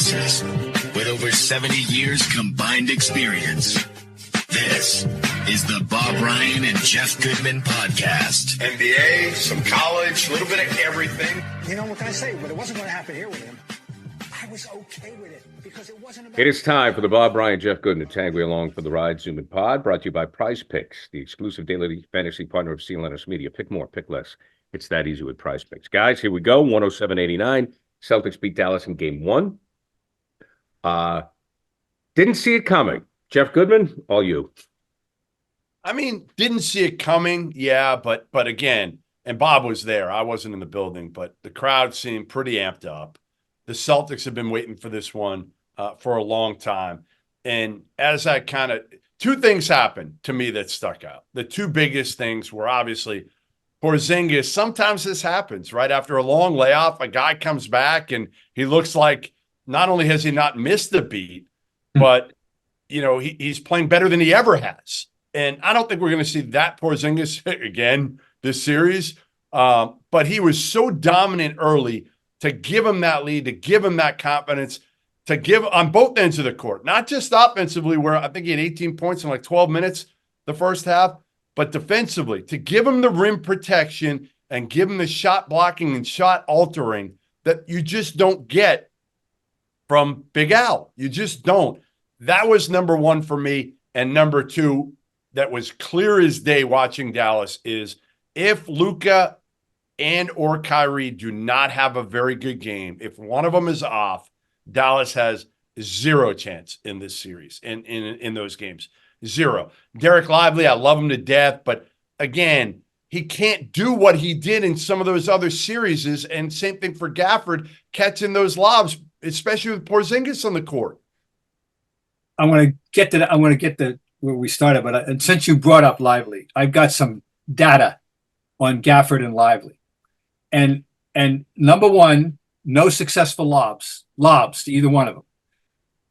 analysis with over 70 years combined experience. This is the Bob Ryan and Jeff Goodman podcast. NBA, some college, a little bit of everything. You know, what can I say? But it wasn't going to happen here with him. I was okay with it because it wasn't about... It is time for the Bob Ryan, Jeff Goodman tag along for the ride, Zoom and Pod, brought to you by Prize Picks, the exclusive daily fantasy partner of CLNS Media. Pick more, pick less. It's that easy with Prize Picks. Guys, here we go. 107-89. Celtics beat Dallas in game one. Didn't see it coming. Jeff Goodman, all you. I mean, didn't see it coming, yeah, but again, and Bob was there. I wasn't in the building, but the crowd seemed pretty amped up. The Celtics have been waiting for this one for a long time. And as I two things happened to me that stuck out. The two biggest things were obviously Porzingis. Sometimes this happens, right? After a long layoff, a guy comes back and he looks like not only has he not missed a beat, but you know, he's playing better than he ever has. And I don't think we're going to see that Porzingis again this series. But he was so dominant early to give him that lead, to give him that confidence, to give on both ends of the court, not just offensively, where I think he had 18 points in like 12 minutes the first half, but defensively, to give him the rim protection and give him the shot blocking and shot altering that you just don't get from Big Al. You just don't. That was number one for me. And number two, that was clear as day watching Dallas, is if Luka and or Kyrie do not have a very good game, if one of them is off, Dallas has zero chance in this series, in those games. Zero. Derek Lively, I love him to death, but again, he can't do what he did in some of those other series. And same thing for Gafford, catching those lobs, especially with Porzingis on the court. I want to get to where we started, but and since you brought up Lively, I've got some data on Gafford and Lively. And number one, no successful lobs to either one of them.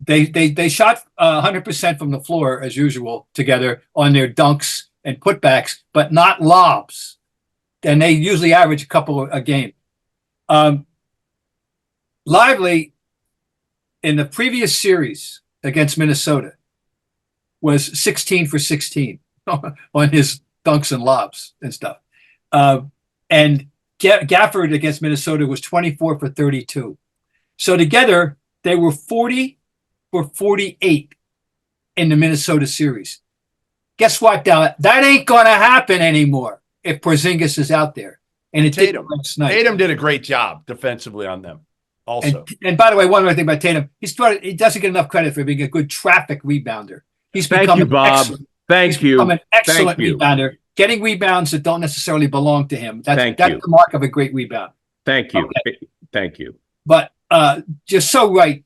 They shot 100% from the floor as usual together on their dunks and putbacks, but not lobs. And they usually average a couple a game. Lively in the previous series against Minnesota was 16 for 16 on his dunks and lobs and stuff. And Gafford against Minnesota was 24 for 32. So together, they were 40 for 48 in the Minnesota series. Guess what, Dallas? That ain't going to happen anymore if Porzingis is out there. And it Tatum. did last night. Tatum did a great job defensively on them also. And by the way, one more thing about Tatum, he doesn't get enough credit for being a good traffic rebounder. Thank you, Bob. He's become an excellent rebounder, getting rebounds that don't necessarily belong to him. That's the mark of a great rebound. Thank you. Okay. Thank you. But just so right,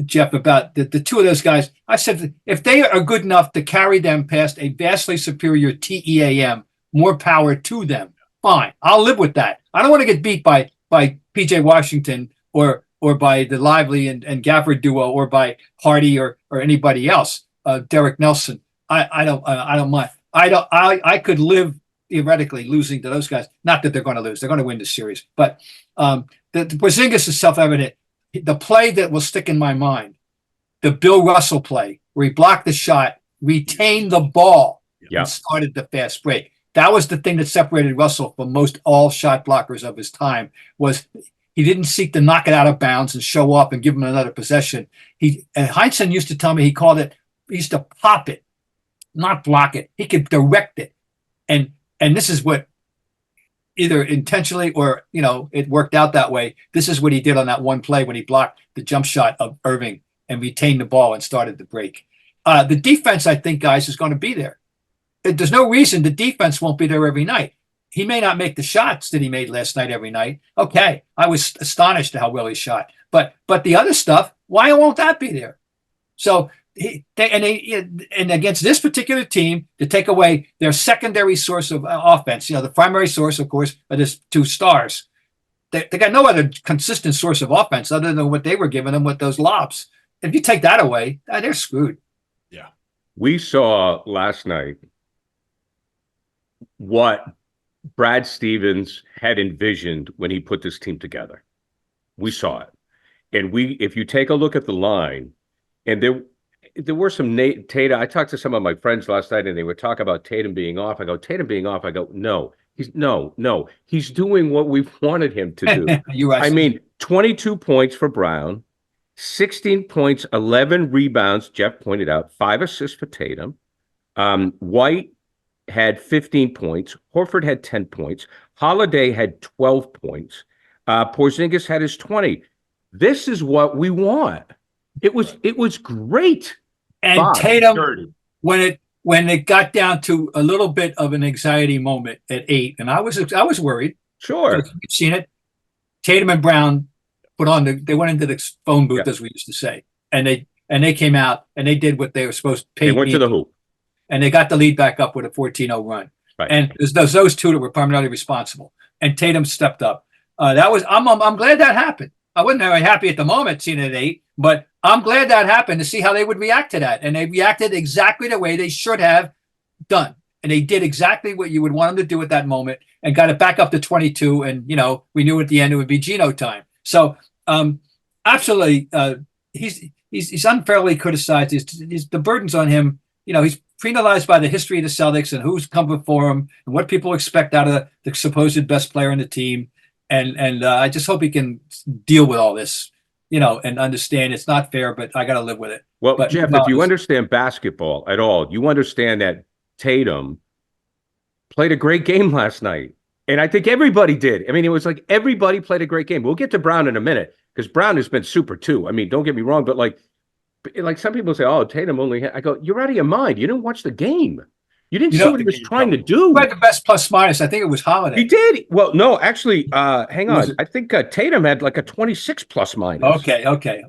Jeff, about the two of those guys. I said if they are good enough to carry them past a vastly superior TEAM, more power to them. Fine, I'll live with that. I don't want to get beat by PJ Washington or by the Lively and Gafford duo or by Hardy or anybody else. Derek Nelson. I don't mind. I could live theoretically losing to those guys. Not that they're going to lose. They're going to win the series. But the Porzingis is self-evident. The play that will stick in my mind, the Bill Russell play, where he blocked the shot, retained the ball, and started the fast break. That was the thing that separated Russell from most all shot blockers of his time, was he didn't seek to knock it out of bounds and show up and give him another possession. And Heinsohn used to tell me he used to pop it, not block it. He could direct it. And this is what, either intentionally or, it worked out that way. This is what he did on that one play when he blocked the jump shot of Irving and retained the ball and started the break. The defense, I think, guys, is going to be there. There's no reason the defense won't be there every night. He may not make the shots that he made last night every night. Okay, I was astonished at how well he shot. But the other stuff, why won't that be there? So and against this particular team, to take away their secondary source of offense, the primary source, of course, are these two stars. They got no other consistent source of offense other than what they were giving them with those lobs. If you take that away, they're screwed. Yeah. We saw last night what Brad Stevens had envisioned when he put this team together. We saw it. And if you take a look at the line, and there were some Tatum. I talked to some of my friends last night, and they were talking about Tatum being off. I go, Tatum being off. I go, no, he's doing what we've wanted him to do. You're right. I mean, 22 points for Brown, 16 points, 11 rebounds. Jeff pointed out 5 assists for Tatum. White had 15 points. Horford had 10 points. Holiday had 12 points. Porzingis had his 20. This is what we want. It was great. And Bob, Tatum, when it got down to a little bit of an anxiety moment at 8, and I was worried. Sure. You've seen it. Tatum and Brown they went into the phone booth, as we used to say, and they came out and they did what they were supposed to. They went to the hoop. And they got the lead back up with a 14-0 run. Right. And it was those two that were primarily responsible. And Tatum stepped up. I'm glad that happened. I wasn't very happy at the moment seeing it at 8, but I'm glad that happened to see how they would react to that. And they reacted exactly the way they should have done. And they did exactly what you would want them to do at that moment and got it back up to 22. And, we knew at the end it would be Geno time. So absolutely, he's unfairly criticized. The burden's on him. He's penalized by the history of the Celtics and who's come before him and what people expect out of the supposed best player in the team. And I just hope he can deal with all this, and understand it's not fair, but I got to live with it. Well, but, Jeff, if you understand basketball at all, you understand that Tatum played a great game last night. And I think everybody did. I mean, it was like everybody played a great game. We'll get to Brown in a minute because Brown has been super too. I mean, don't get me wrong, but like some people say, oh, Tatum only I go, you're out of your mind. You didn't watch the game. You didn't see what he was trying to do. Who had the best plus minus? I think it was Holiday. He did. Well, no, actually, hang on. I think Tatum had like a 26 plus minus. Okay.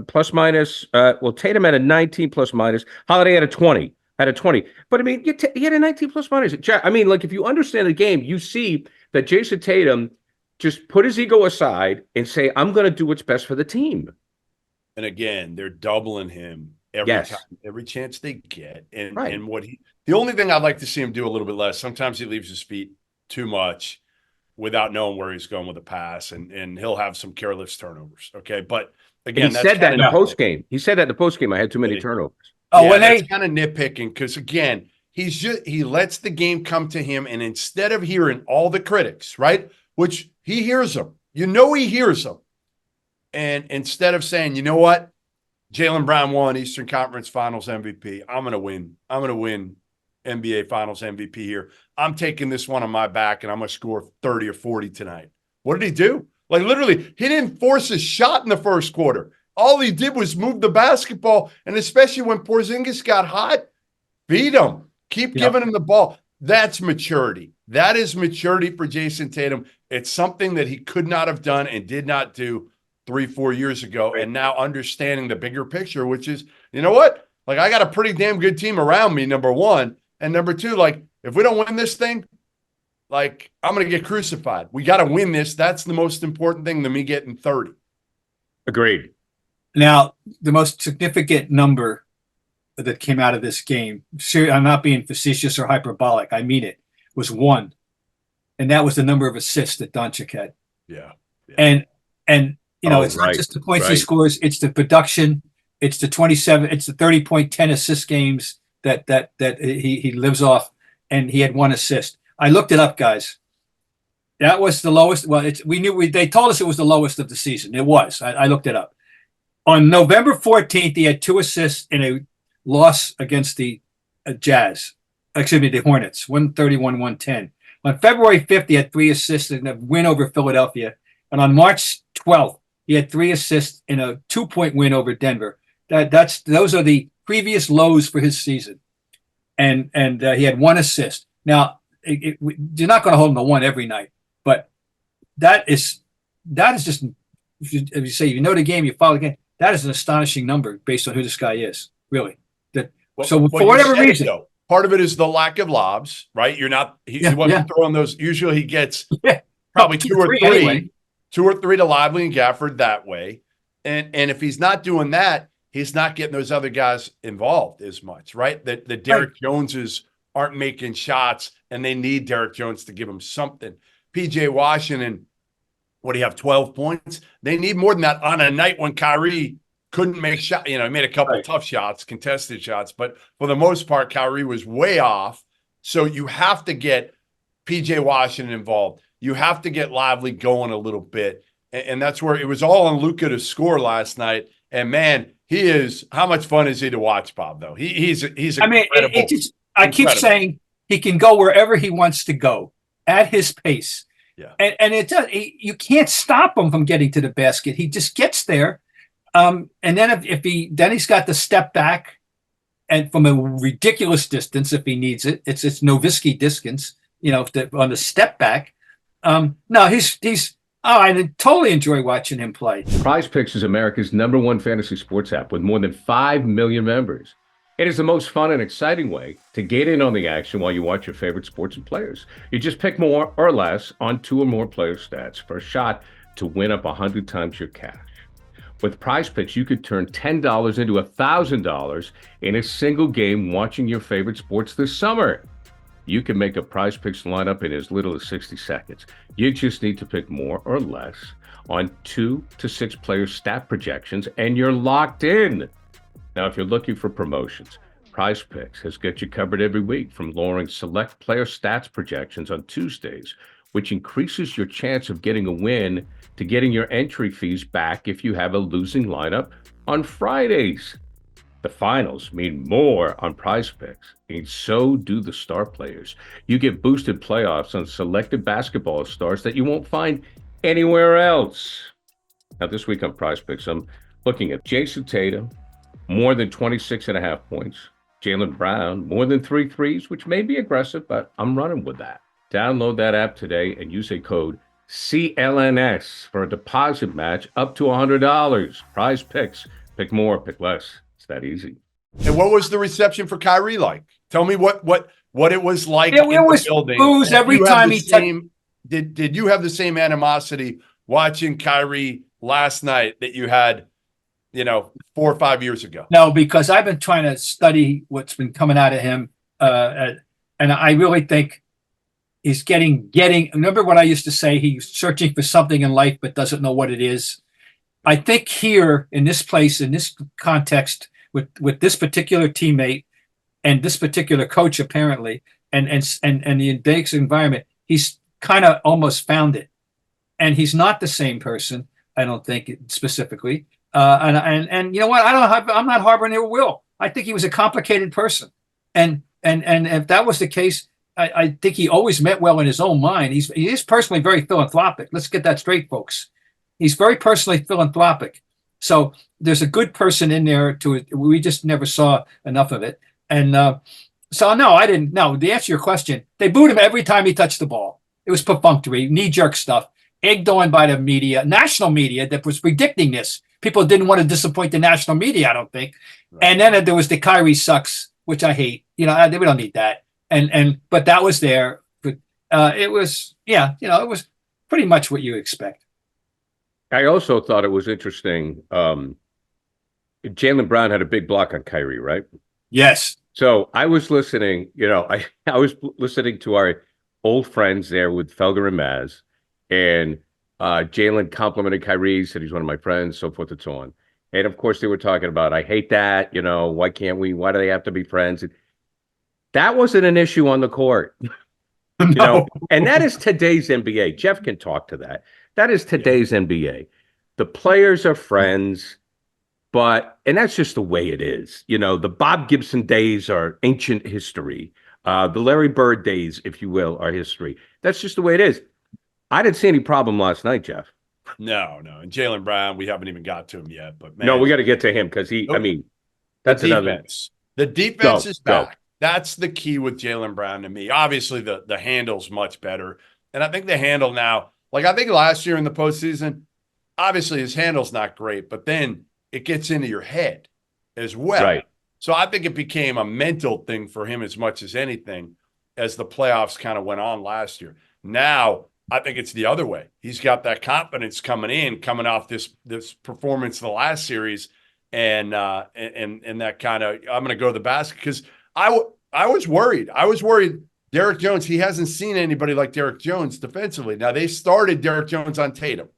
Plus minus. Well, Tatum had a 19 plus minus. Holiday had a 20. But I mean, he had a 19 plus minus. I mean, like if you understand the game, you see that Jason Tatum just put his ego aside and say, I'm going to do what's best for the team. And again, they're doubling him every chance they get. And the only thing I'd like to see him do a little bit less, sometimes he leaves his feet too much without knowing where he's going with the pass, and he'll have some careless turnovers. Okay. But again, he said that in the post game. He said that in the post game. I had too many turnovers. That's kind of nitpicking because again, he lets the game come to him, and instead of hearing all the critics, right, which he hears them, he hears them, and instead of saying, you know what, Jaylen Brown won Eastern Conference Finals MVP, I'm gonna win NBA Finals MVP here. I'm taking this one on my back, and I'm gonna score 30 or 40 tonight. What did he do? Like literally, he didn't force a shot in the first quarter. All he did was move the basketball, and especially when Porzingis got hot, beat him. Keep giving him the ball. That's maturity. That is maturity for Jason Tatum. It's something that he could not have done and did not do 3-4 years ago. And now understanding the bigger picture, which is, you know what? Like, I got a pretty damn good team around me, number one. And number two, like, if we don't win this thing, like, I'm going to get crucified. We got to win this. That's the most important thing than me getting 30. Agreed. Now, the most significant number that came out of this game, I'm not being facetious or hyperbolic, I mean it, was 1. And that was the number of assists that Doncic had. Yeah. And it's not just the points he scores, it's the production, it's the 30-point, 10 assist games that he lives off, and he had 1 assist. I looked it up, guys. That was the lowest. Well, they told us it was the lowest of the season. It was. I looked it up. On November 14th, he had 2 assists in a loss against the the Hornets, 131-110. On February 5th, he had 3 assists in a win over Philadelphia. And on March 12th, he had 3 assists in a 2-point win over Denver. Those are the previous lows for his season. And he had 1 assist. Now, you're not going to hold him to 1 every night, but that is just, if you say you know the game, you follow the game. That is an astonishing number based on who this guy is, really. For whatever reason, part of it is the lack of lobs, right? He wasn't throwing those. Usually he gets probably 2 or 3 anyway. 2 or 3 to Lively and Gafford that way. And if he's not doing that, he's not getting those other guys involved as much, right? The Derrick Joneses aren't making shots, and they need Derrick Jones to give them something. PJ Washington, what do you have, 12 points? They need more than that on a night when Kyrie couldn't make shot. He made a couple tough shots, contested shots, but for the most part, Kyrie was way off. So you have to get PJ Washington involved. You have to get Lively going a little bit. And that's where it was all on Luka to score last night. And man, how much fun is he to watch, Bob, though? He's incredible. I keep saying he can go wherever he wants to go at his pace. Yeah. And it does. You can't stop him from getting to the basket. He just gets there. And then then he's got the step back and from a ridiculous distance if he needs it. It's Nowitzki distance, on the step back. No, I totally enjoy watching him play. Prize Picks is America's #1 fantasy sports app with more than 5 million members. It is the most fun and exciting way to get in on the action while you watch your favorite sports and players. You just pick more or less on 2 or more player stats for a shot to win up 100 times your cash. With Prize Picks, you could turn $10 into $1,000 in a single game watching your favorite sports this summer. You can make a Prize Picks lineup in as little as 60 seconds. You just need to pick more or less on 2 to 6 player stat projections, and you're locked in. Now, if you're looking for promotions, Prize Picks has got you covered every week, from lowering select player stats projections on Tuesdays, which increases your chance of getting a win, to getting your entry fees back if you have a losing lineup on Fridays. The finals mean more on Prize Picks, and so do the star players. You get boosted playoffs on selected basketball stars that you won't find anywhere else. Now, this week on Prize Picks, I'm looking at Jason Tatum, more than 26.5 points. Jaylen Brown, more than 3 threes, which may be aggressive, but I'm running with that. Download that app today and use a code CLNS for a deposit match up to $100. Prize Picks. Pick more, pick less. It's that easy. And what was the reception for Kyrie like? Tell me what it was like in the building. Booze every time Did you have the same animosity watching Kyrie last night that you had 4 or 5 years ago? No, because I've been trying to study what's been coming out of him, and I really think he's getting. Remember what I used to say? He's searching for something in life but doesn't know what it is. I think here in this place, in this context, with this particular teammate and this particular coach, apparently, and the base environment, he's kind of almost found it, and he's not the same person. I don't think specifically. And you know what? I'm not harboring ill will. I think he was a complicated person, and if that was the case, I think he always meant well in his own mind. He is personally very philanthropic. Let's get that straight, folks. He's very personally philanthropic. So there's a good person in there we just never saw enough of it. And so no, I didn't. No, to answer your question, they booed him every time he touched the ball. It was perfunctory, knee-jerk stuff, egged on by the media, national media that was predicting this. People didn't want to disappoint the national media, I don't think. Right. And then there was the Kyrie sucks, which I hate. We don't need that. But that was there. But it was, it was pretty much what you expect. I also thought it was interesting. Jaylen Brown had a big block on Kyrie, right? Yes. So I was listening, I was listening to our old friends there with Felger and Maz, and Jaylen complimented Kyrie, said he's one of my friends, so forth and so on. And of course, they were talking about, I hate that, why can't we? Why do they have to be friends? That wasn't an issue on the court. No. And that is today's NBA. Jeff can talk to that. That is today's NBA. The players are friends, and that's just the way it is. The Bob Gibson days are ancient history. The Larry Bird days, if you will, are history. That's just the way it is. I didn't see any problem last night, Jeff. No. And Jaylen Brown, we haven't even got to him yet. But man, no, we got to get to him because that's another. The defense is back. That's the key with Jaylen Brown to me. Obviously, the handle's much better. And I think the handle now, I think last year in the postseason, obviously his handle's not great, but then it gets into your head as well. Right. So I think it became a mental thing for him as much as anything as the playoffs kind of went on last year. Now, I think it's the other way. He's got that confidence coming off this performance in the last series, and that kind of, I'm going to go to the basket, because I was worried. I was worried Derrick Jones, he hasn't seen anybody like Derrick Jones defensively. Now, they started Derrick Jones on Tatum.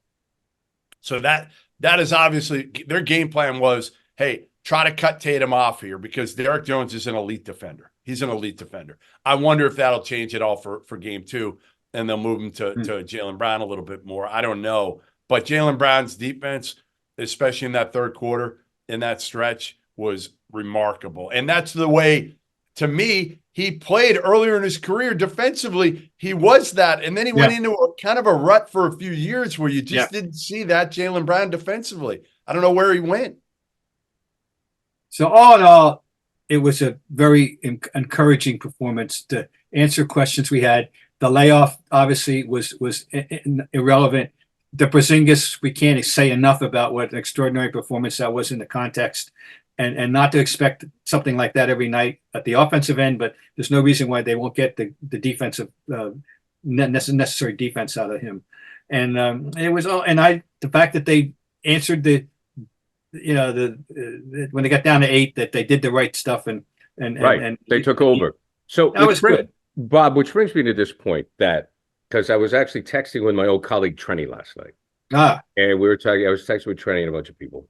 So that is obviously their game plan was, hey, try to cut Tatum off here because Derrick Jones is an elite defender. He's an elite defender. I wonder if that'll change it all for game 2, and they'll move him to Jaylen Brown a little bit more. I don't know. But Jaylen Brown's defense, especially in that third quarter, in that stretch, was remarkable. And that's the way, to me, he played earlier in his career defensively. He was that. And then he went into a kind of a rut for a few years where you just didn't see that Jaylen Brown defensively. I don't know where he went. So all in all, it was a very encouraging performance to answer questions we had. The layoff obviously was irrelevant. The Porzingis, we can't say enough about what an extraordinary performance that was in the context. And not to expect something like that every night at the offensive end, but there's no reason why they won't get the defensive necessary defense out of him. And it was all, and the fact that they answered when they got down to 8, that they did the right stuff and they took over. So that was good, Bob. Which brings me to this point because I was actually texting with my old colleague Trenny last night, and we were talking. I was texting with Trenny and a bunch of people.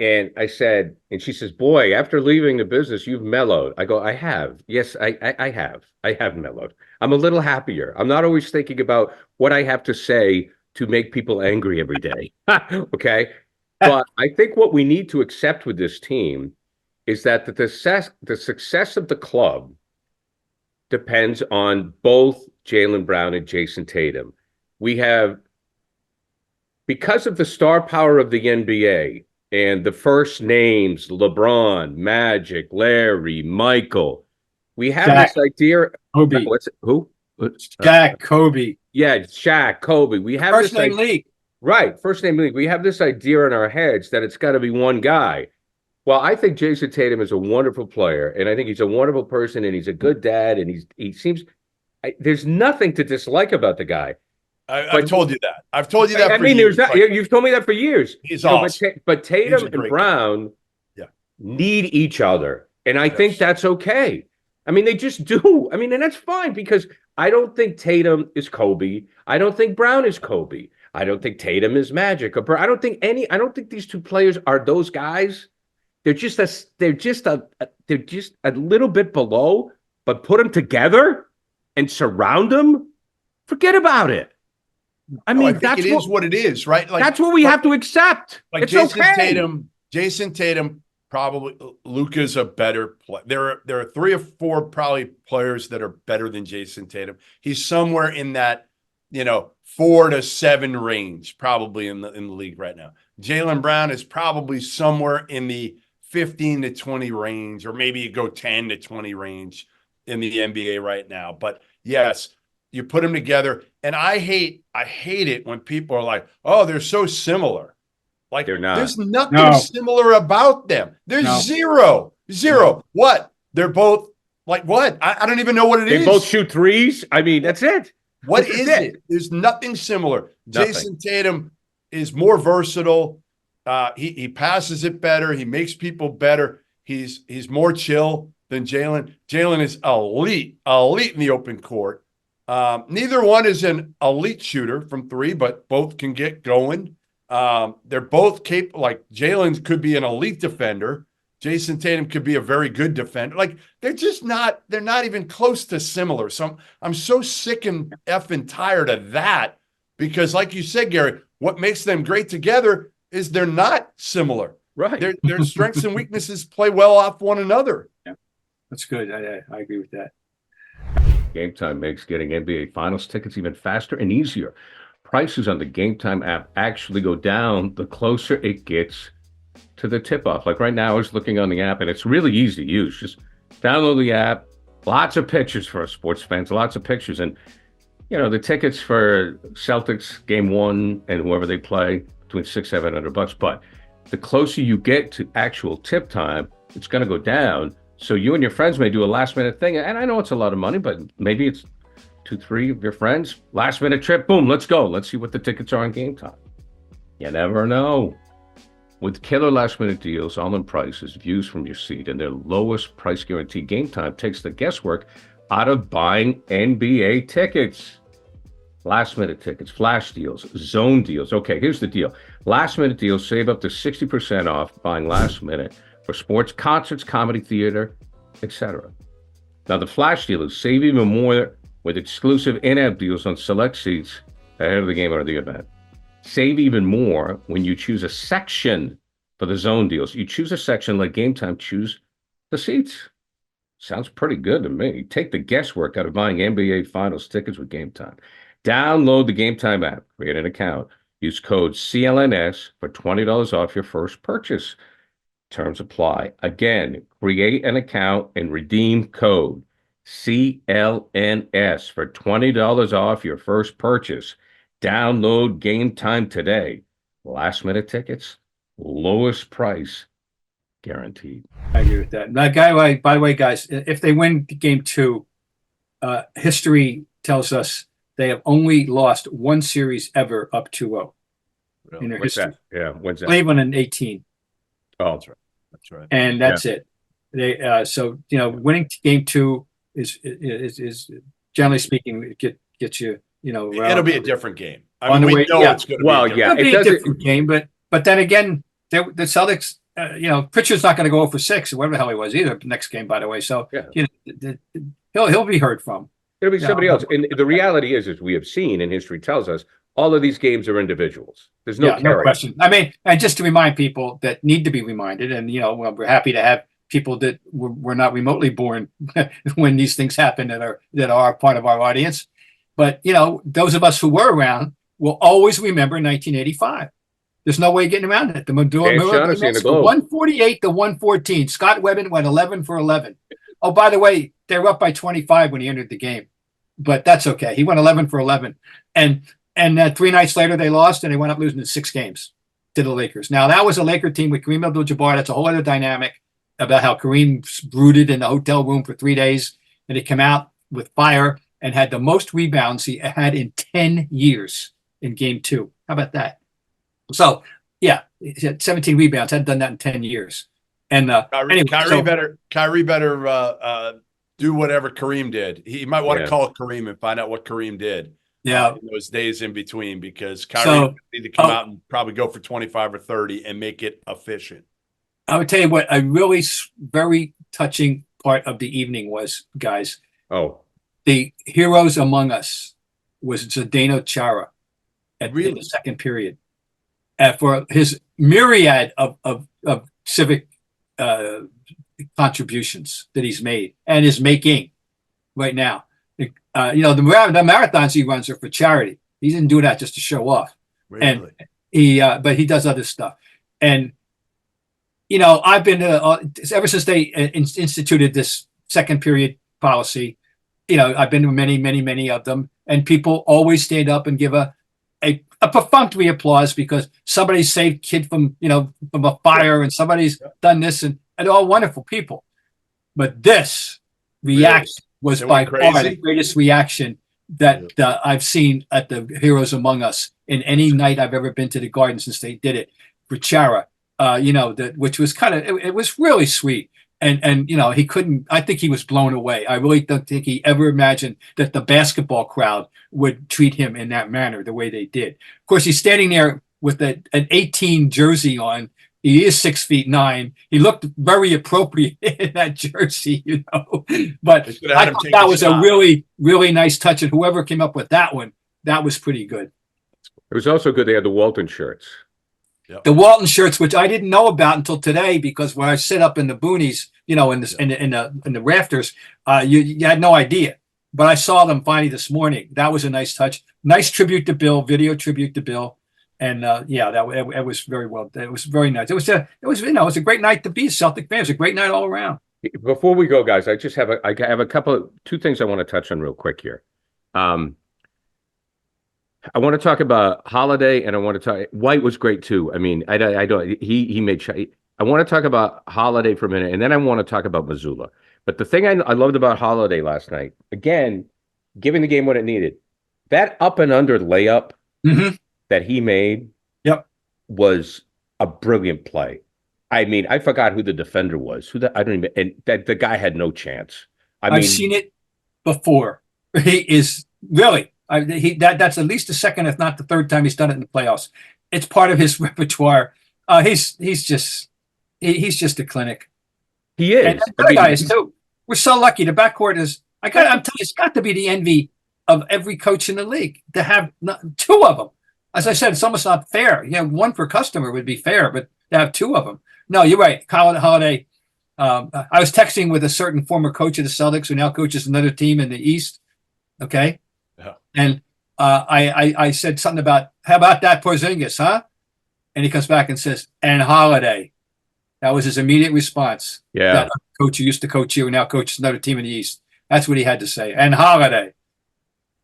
And I said, and she says, boy, after leaving the business, you've mellowed. I go, I have. Yes, I have. I have mellowed. I'm a little happier. I'm not always thinking about what I have to say to make people angry every day. Okay. But I think what we need to accept with this team is that the success of the club depends on both Jaylen Brown and Jason Tatum. We have, because of the star power of the NBA, and the first names, LeBron, Magic, Larry, Michael. We have this idea. Kobe. Who? Shaq, Kobe. Yeah, Shaq, Kobe. We have first name league. Right, first name league. We have this idea in our heads that it's got to be one guy. Well, I think Jason Tatum is a wonderful player, and I think he's a wonderful person, and he's a good dad, and he seems. There's nothing to dislike about the guy. I've told you that. I've told you that. You've told me that for years. He's awesome. But Tatum and Brown need each other. And I think that's okay. I mean, they just do. I mean, and that's fine because I don't think Tatum is Kobe. I don't think Brown is Kobe. I don't think Tatum is Magic. I don't think these two players are those guys. They're just a little bit below, but put them together and surround them. Forget about it. I mean, that's what it is, right? Like, that's what we have to accept. Like it's Jason Tatum, probably Luka's a better player. There are 3 or 4 probably players that are better than Jason Tatum. He's somewhere in that 4 to 7 range, probably in the league right now. Jaylen Brown is probably somewhere in the 15 to 20 range, or maybe you go 10 to 20 range in the NBA right now. But yes. You put them together, and I hate it when people are like, "Oh, they're so similar." Like they're not. There's nothing similar about them. There's zero. What? They're both like what? I don't even know what it is. They both shoot threes. I mean, that's it. What is it? There's nothing similar. Nothing. Jason Tatum is more versatile. He passes it better. He makes people better. He's more chill than Jaylen. Jaylen is elite in the open court. Neither one is an elite shooter from 3, but both can get going. They're both capable. Like Jaylen could be an elite defender. Jason Tatum could be a very good defender. Like they're not even close to similar. So I'm so sick and effing tired of that because like you said, Gary, what makes them great together is they're not similar. Right. Their strengths and weaknesses play well off one another. Yeah, that's good. I agree with that. Game Time makes getting NBA Finals tickets even faster and easier. Prices on the Game Time app actually go down the closer it gets to the tip-off. Like right now, I was looking on the app, and it's really easy to use. Just download the app. Lots of pictures for us sports fans. Lots of pictures. And, the tickets for Celtics Game 1 and whoever they play, between $600-$700. But the closer you get to actual tip time, it's going to go down. So you and your friends may do a last-minute thing, and I know it's a lot of money, but maybe it's 2-3 of your friends, last-minute trip, boom, let's go. Let's see what the tickets are on Game Time. You never know. With killer last-minute deals, all-in prices, views from your seat, and their lowest price guarantee, Game Time takes the guesswork out of buying NBA tickets. Last minute tickets, flash deals, zone deals. Okay, here's the deal. Last minute deals save up to 60% off buying last minute for sports, concerts, comedy, theater, etc. Now, the flash dealers save even more with exclusive in-app deals on select seats ahead of the game or the event. Save even more when you choose a section for the zone deals. You choose a section, let Game Time choose the seats. Sounds pretty good to me. Take the guesswork out of buying NBA Finals tickets with Game Time. Download the Game Time app, create an account, use code CLNS for $20 off your first purchase. Terms apply. Again, create an account and redeem code CLNS for $20 off your first purchase. Download Game Time today. Last minute tickets, lowest price guaranteed. I agree with that. That guy, by the way, guys, if they win game 2, history tells us they have only lost one series ever up 2-0 in their What's history. that? Yeah, when's that? Cleveland in 18. Oh, that's right. That's right. And that's it. They so winning game 2 is generally speaking gets you It'll be a different game. I On mean, the we way- know yeah. it's going to Well, be a yeah. different It'll be it a doesn't- different game, but then again, the Celtics, Pritchard's not going to go for 6 or whatever the hell he was either next game, by the way. So Yeah. he'll be heard from. It'll be Yeah. somebody else. And the reality is, as we have seen and history tells us, all of these games are individuals. There's no No carry. question. I mean, and just to remind people that need to be reminded, and we're happy to have people that were not remotely born when these things happen that are part of our audience. But those of us who were around will always remember 1985. There's no way getting around it. The Shaughnessy in the Globe. 148 to 114. Scott Webben went 11 for 11. Oh, by the way, they were up by 25 when he entered the game, but that's okay. He went 11 for 11, and 3 nights later they lost and they went up losing in 6 games to the Lakers. Now that was a Laker team with Kareem Abdul-Jabbar. That's a whole other dynamic about how Kareem brooded in the hotel room for 3 days and he came out with fire and had the most rebounds he had in 10 years in game 2. How about that? So yeah, he had 17 rebounds. Hadn't done that in 10 years. And Kyrie better do whatever Kareem did. He might want to call Kareem and find out what Kareem did. Yeah, in those days in between, because Kyrie need to come out and probably go for 25 or 30 and make it efficient. I would tell you what a really very touching part of the evening was, guys. Oh, the heroes among us was Zdeno Chara in Really? the second period for his myriad of civic contributions that he's made and is making right now. The marathons he runs are for charity. He didn't do that just to show off. Really? And but he does other stuff. And I've been ever since they instituted this second period policy. I've been to many of them, and people always stand up and give a perfunctory applause because somebody saved kid from a fire and somebody's done this, and they're all wonderful people. But this reaction was by far the greatest reaction that I've seen at the Heroes Among Us in any night I've ever been to the Garden since they did it for Chara. Which was it was really sweet. And he couldn't, I think he was blown away. I really don't think he ever imagined that the basketball crowd would treat him in that manner, the way they did. Of course, he's standing there with an 18 jersey on. He is 6'9". He looked very appropriate in that jersey, But I thought that was a really, really nice touch. And whoever came up with that one, that was pretty good. it was also good. They had the Walton shirts. Yep. The Walton shirts, which I didn't know about until today, because when I sit up in the boonies, in the rafters, you had no idea. But I saw them finally this morning. That was a nice touch. Nice tribute to Bill, video tribute to Bill, and it was very well. It was very nice. It was a great night to be a Celtic fan. It was a great night all around. Before we go, guys, I just have two things I want to touch on real quick here. I want to talk about Holiday, and I want to talk. White was great too. I mean, I don't. He made. I want to talk about Holiday for a minute, and then I want to talk about Mazzulla. But the thing I loved about Holiday last night, again, giving the game what it needed, that up and under layup that he made, was a brilliant play. I mean, I forgot who the defender was. I don't even. And that the guy had no chance. I've seen it. before. He is really that's at least the second, if not the third time he's done it in the playoffs. It's part of his repertoire. He's just a clinic. He is. And the other guys too. We're so lucky. The backcourt is. I'm telling you, it's got to be the envy of every coach in the league to have two of them. As I said, it's almost not fair. One per customer would be fair, but to have two of them. No, you're right. Holiday. I was texting with a certain former coach of the Celtics who now coaches another team in the East. Okay. Yeah. And I said something about, how about that Porzingis, huh? And he comes back and says, and Holiday. That was his immediate response. Yeah. That coach who used to coach you and now coaches another team in the East. That's what he had to say. And Holiday.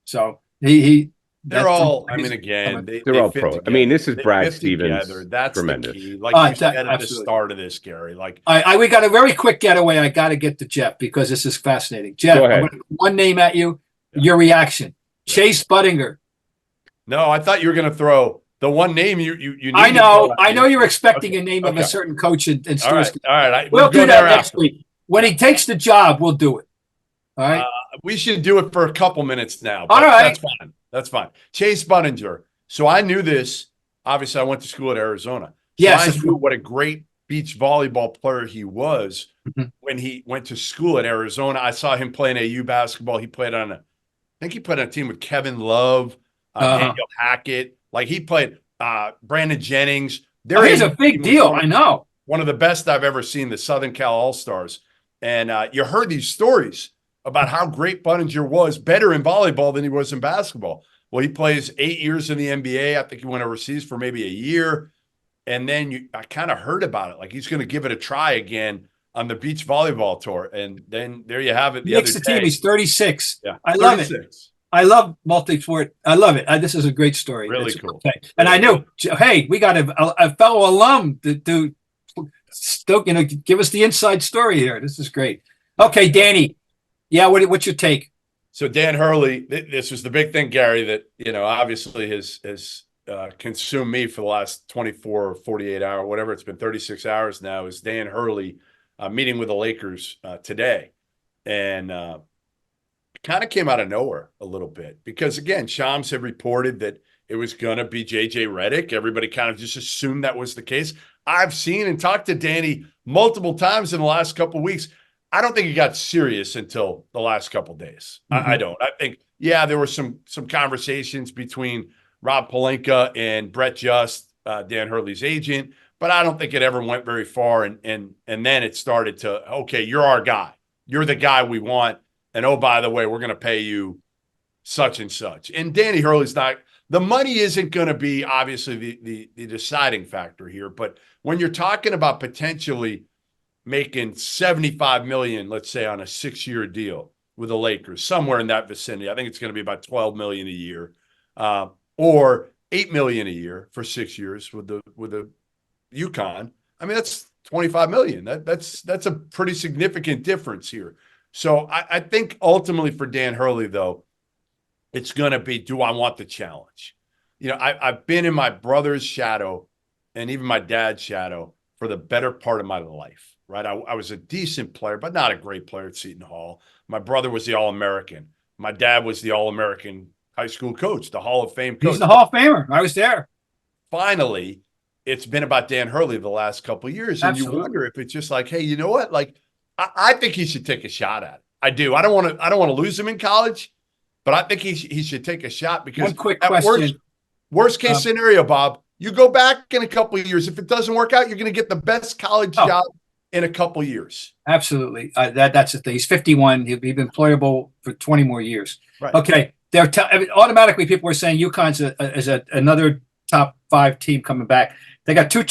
So they're all, I mean, again, they're all pro. together. I mean, this is They Brad fit Stevens. together. That's tremendous. the key. Like you said at the Absolutely. start of this, Gary. Like we got a very quick getaway. I got to get to Jeff because this is fascinating. Jeff, Go ahead. I'm gonna one name at you. Your reaction. Chase Budinger. no, I thought you were going to throw the one name you I need to throw know. out I know there. you're expecting a name of Okay. a certain coach in All Stewart's. right. We'll go do there that next after. week. When he takes the job, we'll do it. All right. We should do it for a couple minutes now. All But right. That's fine. Chase Budinger. So I knew this. Obviously, I went to school at Arizona. So Yes. I knew what a great beach volleyball player he was Mhm. when he went to school at Arizona. I saw him playing AU basketball. He played on I think he played on a team with Kevin Love, Daniel Hackett. Like he played Brandon Jennings. He's a big deal. I know. One of the best I've ever seen, the Southern Cal All-Stars. And you heard these stories about how great Budinger was, better in volleyball than he was in basketball. Well, he plays 8 years in the NBA. I think he went overseas for maybe a year. And then I kind of heard about it. Like he's going to give it a try again on the beach volleyball tour. And then there you have it. He makes the team. He's 36. Yeah, I love it. 36. I love multi-sport. I love it. This is a great story. Really It's cool. Okay. And I knew, hey, we got a fellow alum to still, give us the inside story here. This is great. Okay, Danny. Yeah, what's your take? So Dan Hurley, this was the big thing, Gary, that, obviously has consumed me for the last 24 or 48 hours, whatever. It's been 36 hours now, is Dan Hurley meeting with the Lakers today. And kind of came out of nowhere a little bit because, again, Shams had reported that it was going to be JJ Redick. Everybody kind of just assumed that was the case. I've seen and talked to Danny multiple times in the last couple of weeks. I don't think it got serious until the last couple of days. Mm-hmm. I don't. I think, there were some conversations between Rob Pelinka and Brett Just, Dan Hurley's agent, but I don't think it ever went very far. And then it started to, okay, you're our guy. You're the guy we want. And oh, by the way, we're going to pay you such and such. And Danny Hurley's not. The money isn't going to be obviously the deciding factor here. But when you're talking about potentially making $75 million, let's say, on a 6-year deal with the Lakers, somewhere in that vicinity. I think it's going to be about $12 million a year, or $8 million a year for 6 years with the UConn. I mean, that's $25 million. That's a pretty significant difference here. So I think ultimately for Dan Hurley, though, it's going to be, do I want the challenge? I've been in my brother's shadow and even my dad's shadow for the better part of my life. Right. I was a decent player, but not a great player at Seton Hall. My brother was the All-American. My dad was the All-American high school coach, the Hall of Fame coach. He's the Hall of Famer. I was there. Finally, it's been about Dan Hurley the last couple of years. And Absolutely. you wonder if it's just like, hey, you know what? Like, I think he should take a shot at it. I do. I don't want to lose him in college, but I think he should take a shot because One quick question. Worst case scenario, Bob, you go back in a couple of years. If it doesn't work out, you're going to get the best college job in a couple years. Absolutely. That's the thing. He's 51. He'll be employable for 20 more years. Right. Okay. Automatically people are saying UConn's another top 5 team coming back. They got 2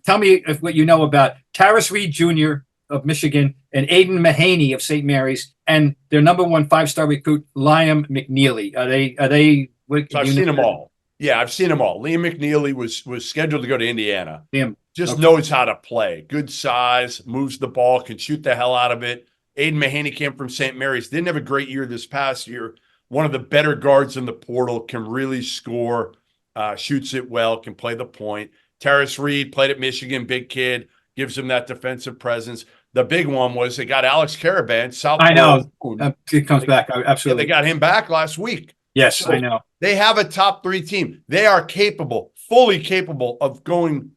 tell me what you know about Taris Reed Jr. of Michigan and Aiden Mahaney of St. Mary's and their number 1 5-star recruit, Liam McNeely. Are they So I've seen them all. Yeah, I've seen them all. Liam McNeely was scheduled to go to Indiana. Just knows how to play. Good size, moves the ball, can shoot the hell out of it. Aiden Mahaney came from St. Mary's. Didn't have a great year this past year. One of the better guards in the portal, can really score, shoots it well, can play the point. Taris Reed played at Michigan, big kid, gives him that defensive presence. the big one was they got Alex Karaban. South I know. Florida. It comes back. Yeah, Absolutely. they got him back last week. Yes, So I know. they have a top 3 team. They are capable, fully capable of going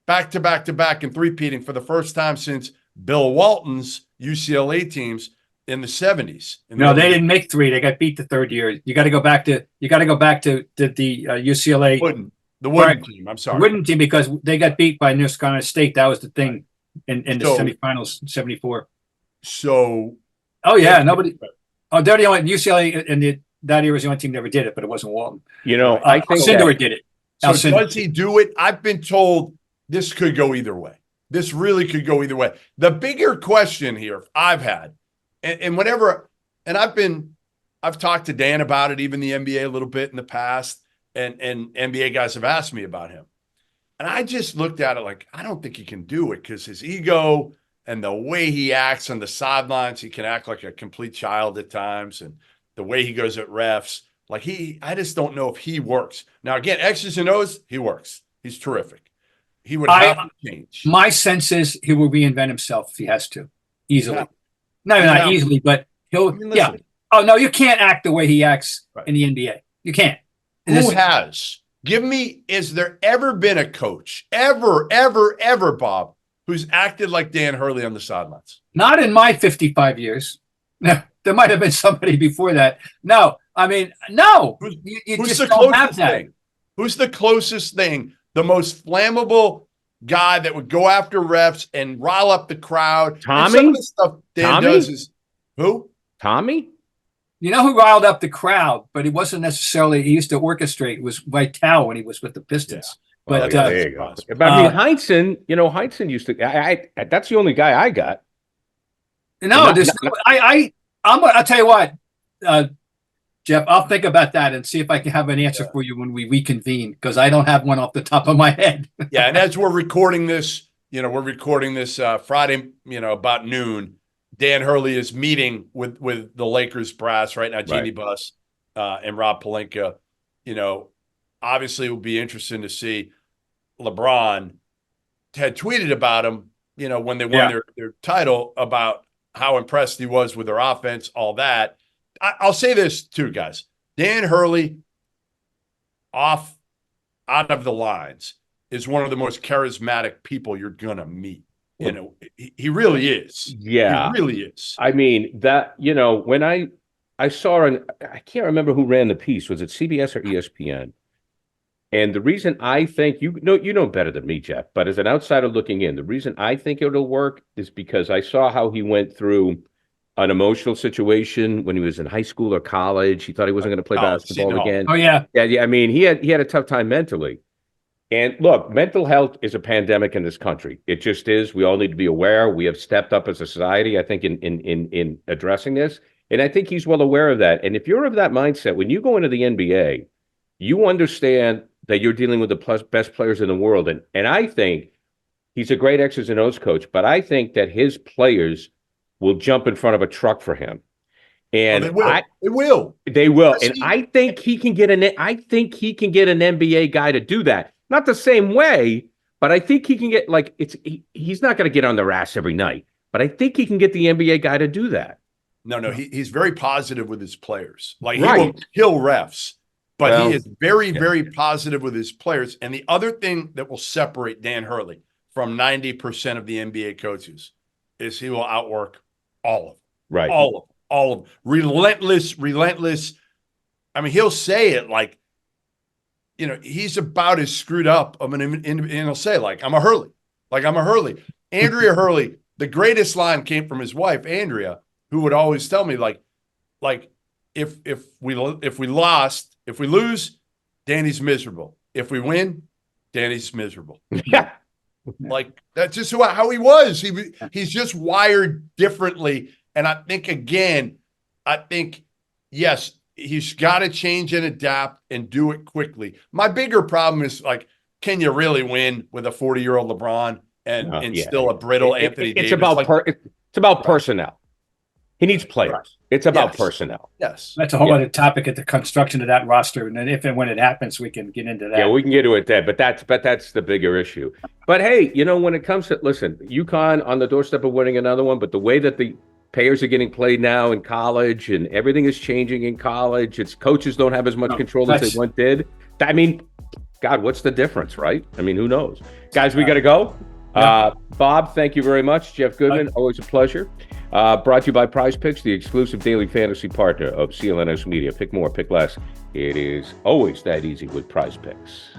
back to back to back and three-peating for the first time since Bill Walton's UCLA teams in the 70s. No, they didn't make 3. They got beat the third year. You got to go back to the UCLA The Wooden team. I'm sorry. Wooden team, because they got beat by North Carolina State. That was the thing in the semifinals in 74. So, oh yeah, nobody. Oh, they're the only UCLA and that year was the only team that never did it, but it wasn't Walton. I think Sindor did it. So does he do it? I've been told this could go either way. This really could go either way. The bigger question here I've had, and whenever, and I've talked to Dan about it, even the NBA a little bit in the past, and NBA guys have asked me about him. And I just looked at it like, I don't think he can do it because his ego and the way he acts on the sidelines, he can act like a complete child at times. And the way he goes at refs, like I just don't know if he works. Now, again, X's and O's, he works. He's terrific. He would have to change. My sense is he will reinvent himself if he has to, easily. Yeah. Not easily, but he'll. Yeah. Oh no, you can't act the way he acts in the NBA. You can't. Who has? Give me. Is there ever been a coach ever, Bob, who's acted like Dan Hurley on the sidelines? Not in my 55 years. No, there might have been somebody before that. No, I mean, no. You who's just the don't have closest that. thing? Who's the closest thing? The most flammable guy that would go after refs and rile up the crowd. Tommy? And some of the stuff Dan does is who? Tommy? You know who riled up the crowd, but it wasn't necessarily, he used to orchestrate. It was Vitale when he was with the Pistons. Yeah. But there you go. But I mean, Heinsohn, Heinsohn used to, that's the only guy I got. No, I'll tell you what, Jeff, I'll think about that and see if I can have an answer for you when we reconvene, because I don't have one off the top of my head. Yeah, and as we're recording this, Friday, about noon. Dan Hurley is meeting with the Lakers brass right now, Jeannie Buss and Rob Pelinka. Obviously it would be interesting to see. LeBron had tweeted about him, when they won their title, about how impressed he was with their offense, all that. I'll say this too, guys. Dan Hurley, out of the lines, is one of the most charismatic people you're going to meet. He really is. Yeah. He really is. I mean, that, when I saw, I can't remember who ran the piece. Was it CBS or ESPN? And the reason I think, you know better than me, Jeff, but as an outsider looking in, the reason I think it'll work is because I saw how he went through an emotional situation when he was in high school or college. He thought he wasn't going to play basketball again. Oh, yeah. Yeah. I mean, he had a tough time mentally. And look, mental health is a pandemic in this country. It just is. We all need to be aware. We have stepped up as a society, I think, in addressing this. And I think he's well aware of that. And if you're of that mindset, when you go into the NBA, you understand that you're dealing with the best players in the world. And I think he's a great X's and O's coach, but I think that his players will jump in front of a truck for him. And they will. They will. And I think he can get an NBA guy to do that. Not the same way, but I think he can get he's not going to get on their ass every night, but I think he can get the NBA guy to do that. No, he's very positive with his players. He will kill refs, but he is very, very positive with his players. And the other thing that will separate Dan Hurley from 90% of the NBA coaches is he will outwork all of them. Right. All of them. Relentless. I mean, he'll say it like, he's about as screwed up of and he'll say, I'm a Hurley. Andrea Hurley, the greatest line came from his wife, Andrea, who would always tell me, if we lose, Danny's miserable. If we win, Danny's miserable. Yeah. That's just how he was. He's just wired differently. And I think, yes, he's got to change and adapt and do it quickly. My bigger problem is can you really win with a 40-year-old LeBron and still a brittle Anthony Davis? It's about personnel. He needs players. It's about Yes. personnel. Yes. That's a whole other topic at the construction of that roster. And then if and when it happens, we can get into that. Yeah, we can get to it then, but that's the bigger issue. But hey, when it comes to UConn on the doorstep of winning another one, but the way that the players are getting played now in college and everything is changing in college, it's coaches don't have as much control as they once did. I mean, God, what's the difference, right? I mean, who knows? Guys, we got to go. Yeah. Bob, thank you very much. Jeff Goodman, always a pleasure. Brought to you by Prize Picks, the exclusive daily fantasy partner of CLNS Media. Pick more, pick less. It is always that easy with Prize Picks.